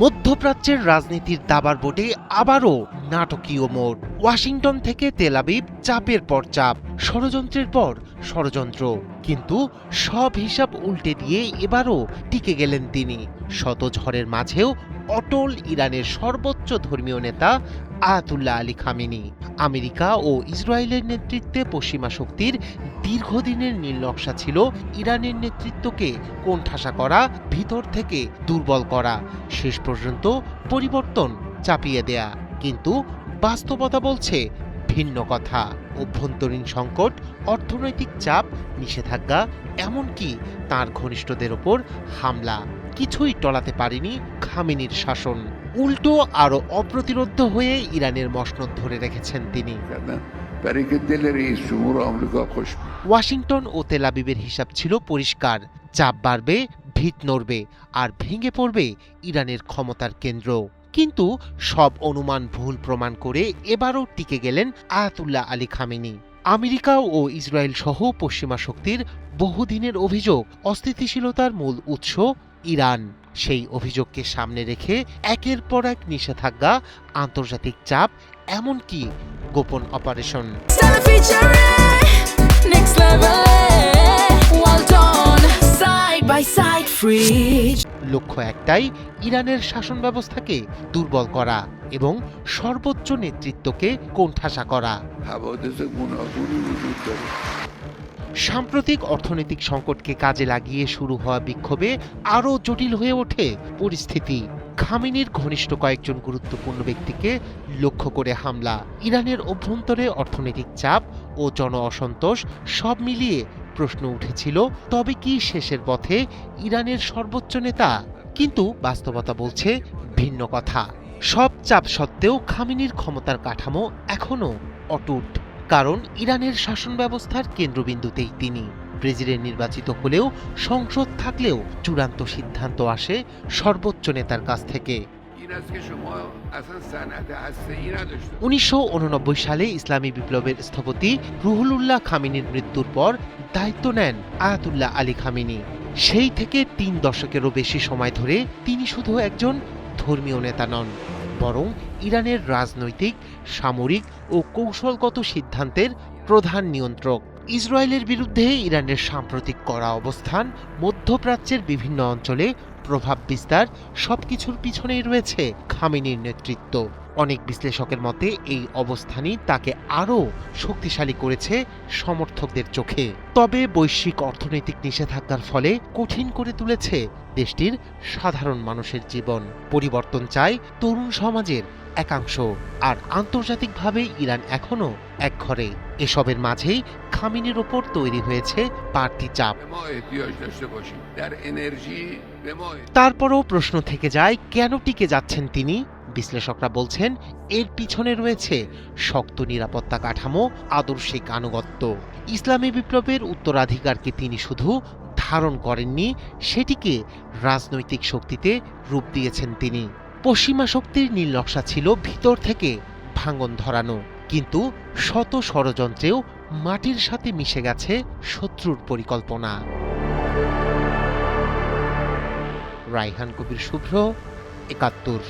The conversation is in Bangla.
মধ্যপ্রাচ্যের রাজনীতির দাবার বোর্ডে আবারও নাটকীয় মোড়। ওয়াশিংটন থেকে তেল আবিব চাপের পর চাপ, ষড়যন্ত্রের পর ষড়যন্ত্র। কিন্তু সব হিসাব উল্টে দিয়ে এবারও টিকে গেলেন তিনি। শত ঝড়ের মাঝেও অটল ইরানের সর্বোচ্চ ধর্মীয় নেতা আয়াতুল্লাহ আলী খামেনি। আমেরিকা ও ইসরায়েলের নেতৃত্বে পশ্চিমা শক্তির দীর্ঘদিনের নীল নকশা ছিল ইরানের নেতৃত্বকে কোণঠাসা করা, ভিতর থেকে দুর্বল করা, শেষ পর্যন্ত পরিবর্তন চাপিয়ে দেয়া। কিন্তু বাস্তবতা বলছে ভিন্ন কথা। অভ্যন্তরীণ সংকট, অর্থনৈতিক চাপ, নিষেধাজ্ঞা, এমনকি তার ঘনিষ্ঠদের ওপর হামলা কিছুই টলাতে পারেনি খামেনির শাসন। উল্টো আরো অপ্রতিরোধ্য হয়ে ইরানের মসনদ ধরে রেখেছেন তিনি। ওয়াশিংটন ও তেল আবিবের হিসাব ছিল পরিষ্কার, চাপ বাড়বে, ভিত নড়বে, আর ভেঙে পড়বে ইরানের ক্ষমতার কেন্দ্র। কিন্তু সব অনুমান ভুল প্রমাণ করে এবারও টিকে গেলেন আয়াতুল্লাহ আলী খামেনি। আমেরিকা ও ইসরায়েল সহ পশ্চিমা শক্তির বহুদিনের অভিযোগ অস্থিতিশীলতার মূল উৎস ইরান। সেই অভিযোগকে সামনে রেখে একের পর এক নিষেধাজ্ঞা, আন্তর্জাতিক চাপ, এমনকি গোপন অপারেশন। লক্ষ্য একটাই, ইরানের শাসন ব্যবস্থাকে দুর্বল করা এবং সর্বোচ্চ নেতৃত্বকে কোণঠাসা করা। সাম্প্রতিক অর্থনৈতিক সংকটকে কাজে লাগিয়ে শুরু হওয়া বিক্ষোভে আরও জটিল হয়ে ওঠে পরিস্থিতি। খামেনির ঘনিষ্ঠ কয়েকজন গুরুত্বপূর্ণ ব্যক্তিকে লক্ষ্য করে হামলা, ইরানের অভ্যন্তরে অর্থনৈতিক চাপ ও জন অসন্তোষ, সব মিলিয়ে প্রশ্ন উঠেছিল, তবে কি শেষের পথে ইরানের সর্বোচ্চ নেতা? কিন্তু বাস্তবতা বলছে ভিন্ন কথা। সব চাপ সত্ত্বেও খামেনির ক্ষমতার কাঠামো এখনও অটুট, কারণ ইরানের শাসন ব্যবস্থার কেন্দ্রবিন্দুতেই তিনি। প্রেসিডেন্ট নির্বাচিত হলেও, সংসদ থাকলেও চূড়ান্ত সিদ্ধান্ত আসে সর্বোচ্চ নেতার কাছ থেকে। 1989 সালে ইসলামী বিপ্লবের স্থপতি রুহুল্লাহ খামেনির মৃত্যুর পর দায়িত্ব নেন আয়াতুল্লাহ আলী খামেনি। সেই থেকে 3 দশকেরও বেশি সময় ধরে তিনি শুধু একজন ধর্মীয় নেতা নন, বরং ইরানের রাজনৈতিক, সামরিক ও কৌশলগত সিদ্ধান্তের প্রধান নিয়ন্ত্রক। ইসরায়েলের বিরুদ্ধে ইরানের সাম্প্রতিক কড়া অবস্থান, মধ্যপ্রাচ্যের বিভিন্ন অঞ্চলে প্রভাব বিস্তার, সবকিছুর পিছনেই রয়েছে খামেনির নেতৃত্ব। অনেক বিশ্লেষকের মতে এই অবস্থানই তাকে আরও শক্তিশালী করেছে সমর্থকদের চোখে। তবে বৈশ্বিক অর্থনৈতিক নিষেধাজ্ঞার ফলে কঠিন করে তুলেছে দেশটির সাধারণ মানুষের জীবন। পরিবর্তন চায় তরুণ সমাজের একাংশ, আর আন্তর্জাতিকভাবে ইরান এখনও একঘরে। এসবের মাঝেই খামেনির ওপর তৈরি হয়েছে বাড়তি চাপ। তারপরও প্রশ্ন থেকে যায়, কেন টিকে যাচ্ছেন তিনি? বিশ্লেষকরা বলছেন, এর পিছনে রয়েছে শক্ত নিরাপত্তা কাঠামো, আদর্শিক আনুগত্য। ইসলামী বিপ্লবের উত্তরাধিকারকে তিনি শুধু ধারণ করেননি, সেটিকে রাজনৈতিক শক্তিতে রূপ দিয়েছেন তিনি। পশ্চিমা শক্তির নীল নকশা ছিল ভিতর থেকে ভাঙন ধরানো, কিন্তু শত ষড়যন্ত্রেও মাটির সাথে মিশে গেছে শত্রুর পরিকল্পনা। রায়হান কবির শুভ্র, ৭১।